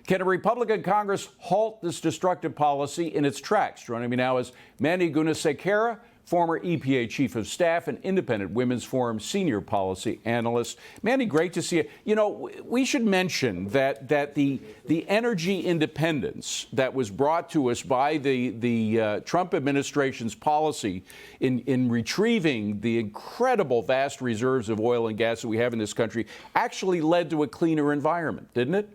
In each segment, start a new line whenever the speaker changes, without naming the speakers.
Can a Republican Congress halt this destructive policy in its tracks? Joining me now is Mandy Gunasekara, former EPA Chief of Staff and Independent Women's Forum Senior Policy Analyst. Mandy, great to see you. You know, we should mention that the energy independence that was brought to us by the Trump administration's policy in retrieving the incredible vast reserves of oil and gas that we have in this country actually led to a cleaner environment, didn't it?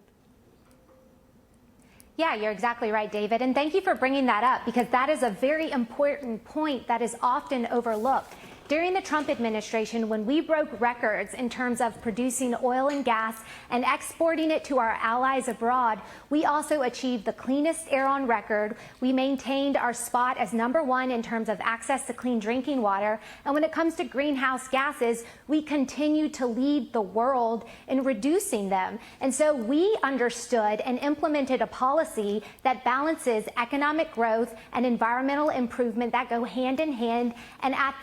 Yeah, you're exactly right, David. And thank you for bringing that up, because that is a very important point that is often overlooked. During the Trump administration, when we broke records in terms of producing oil and gas and exporting it to our allies abroad, we also achieved the cleanest air on record. We maintained our spot as #1 in terms of access to clean drinking water. And when it comes to greenhouse gases, we continue to lead the world in reducing them. And so we understood and implemented a policy that balances economic growth and environmental improvement that go hand in hand. And at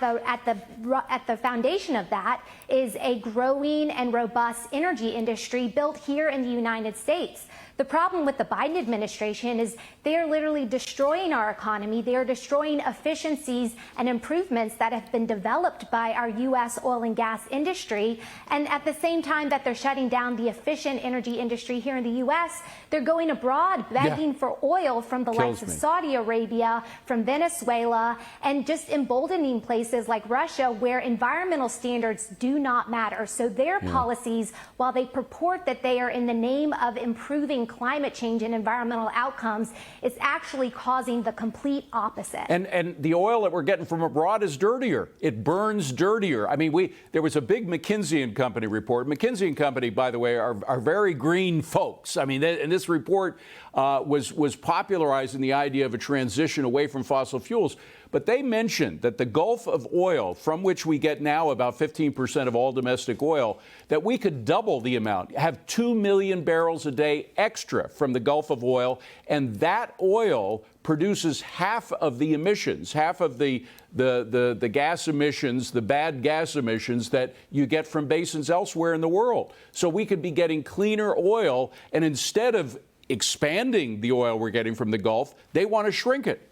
the foundation of that is a growing and robust energy industry built here in the United States. The problem with the Biden administration is they are literally destroying our economy. They are destroying efficiencies and improvements that have been developed by our U.S. oil and gas industry. And at the same time that they're shutting down the efficient energy industry here in the U.S., they're going abroad begging for oil from the likes of Saudi Arabia, from Venezuela, and just emboldening places like Russia where environmental standards do not matter. So their policies, while they purport that they are in the name of improving climate change and environmental outcomes, it's actually causing the complete opposite.
And the oil that we're getting from abroad is dirtier. It burns dirtier. I mean, there was a big McKinsey and Company report. McKinsey and Company, by the way, are very green folks. I mean, and this report was popularizing the idea of a transition away from fossil fuels. But they mentioned that the Gulf of oil, from which we get now about 15% of all domestic oil, that we could double the amount, have 2 million barrels a day extra from the Gulf of oil, and that oil produces half of the emissions, half of the gas emissions, the bad gas emissions that you get from basins elsewhere in the world. So we could be getting cleaner oil, and instead of expanding the oil we're getting from the Gulf, they want to shrink it.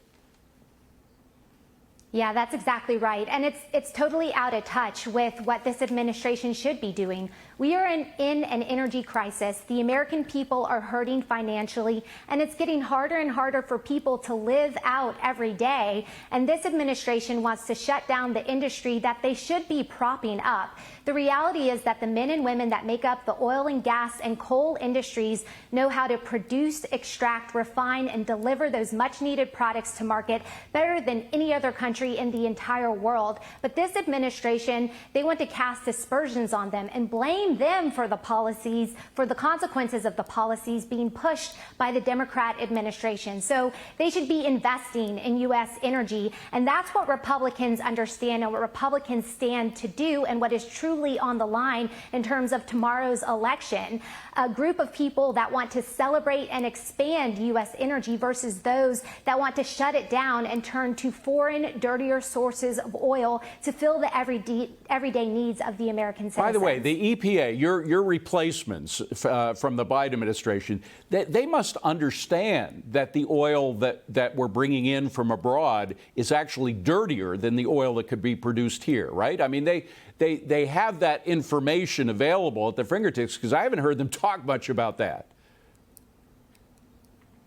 Yeah, that's exactly right. And it's totally out of touch with what this administration should be doing. We are in an energy crisis. The American people are hurting financially, and it's getting harder and harder for people to live out every day. And this administration wants to shut down the industry that they should be propping up. The reality is that the men and women that make up the oil and gas and coal industries know how to produce, extract, refine, and deliver those much needed products to market better than any other country in the entire world. But this administration, they want to cast aspersions on them and blame them for the policies, for the consequences of the policies being pushed by the Democrat administration. So they should be investing in U.S. energy. And that's what Republicans understand and what Republicans stand to do, and what is truly on the line in terms of tomorrow's election. A group of people that want to celebrate and expand U.S. energy versus those that want to shut it down and turn to foreign, dirtier sources of oil to fill the everyday needs of the American citizens.
By the way, the EPA, your replacements from the Biden administration, they must understand that the oil that we're bringing in from abroad is actually dirtier than the oil that could be produced here, right? I mean, they have that information available at their fingertips, because I haven't heard them talk much about that.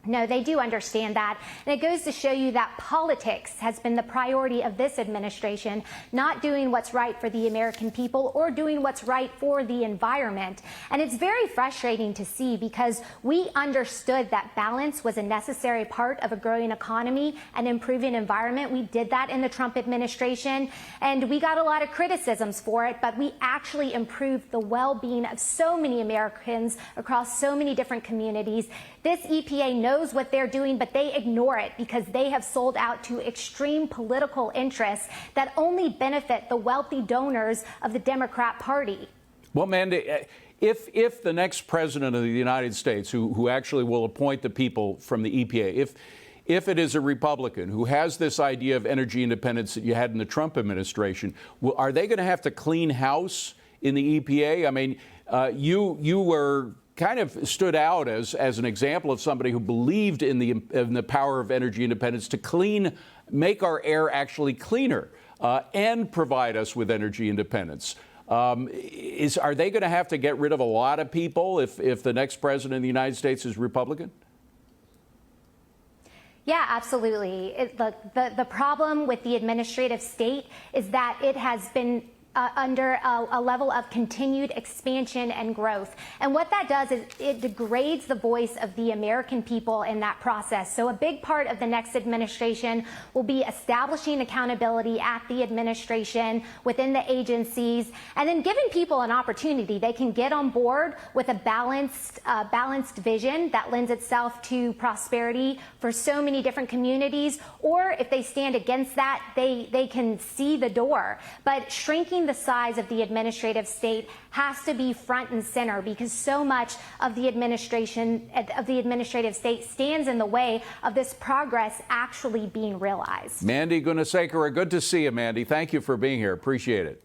No, they do understand that. And it goes to show you that politics has been the priority of this administration, not doing what's right for the American people or doing what's right for the environment. And it's very frustrating to see, because we understood that balance was a necessary part of a growing economy and improving environment. We did that in the Trump administration, and we got a lot of criticisms for it, but we actually improved the well-being of so many Americans across so many different communities. This EPA knows what they're doing, but they ignore it because they have sold out to extreme political interests that only benefit the wealthy donors of the Democrat Party.
Well, Mandy, if the next president of the United States, who actually will appoint the people from the EPA, if it is a Republican who has this idea of energy independence that you had in the Trump administration, are they going to have to clean house in the EPA? I mean, you were kind of stood out as an example of somebody who believed in the power of energy independence to make our air actually cleaner and provide us with energy independence. Are they going to have to get rid of a lot of people if the next president of the United States is Republican?
Yeah, absolutely. The problem with the administrative state is that it has been under a level of continued expansion and growth. And what that does is it degrades the voice of the American people in that process. So a big part of the next administration will be establishing accountability at the administration, within the agencies, and then giving people an opportunity. They can get on board with a balanced vision that lends itself to prosperity for so many different communities, or if they stand against that, they can see the door. But shrinking the size of the administrative state has to be front and center, because so much of the administrative state stands in the way of this progress actually being realized.
Mandy Gunasekara, good to see you, Mandy. Thank you for being here. Appreciate it.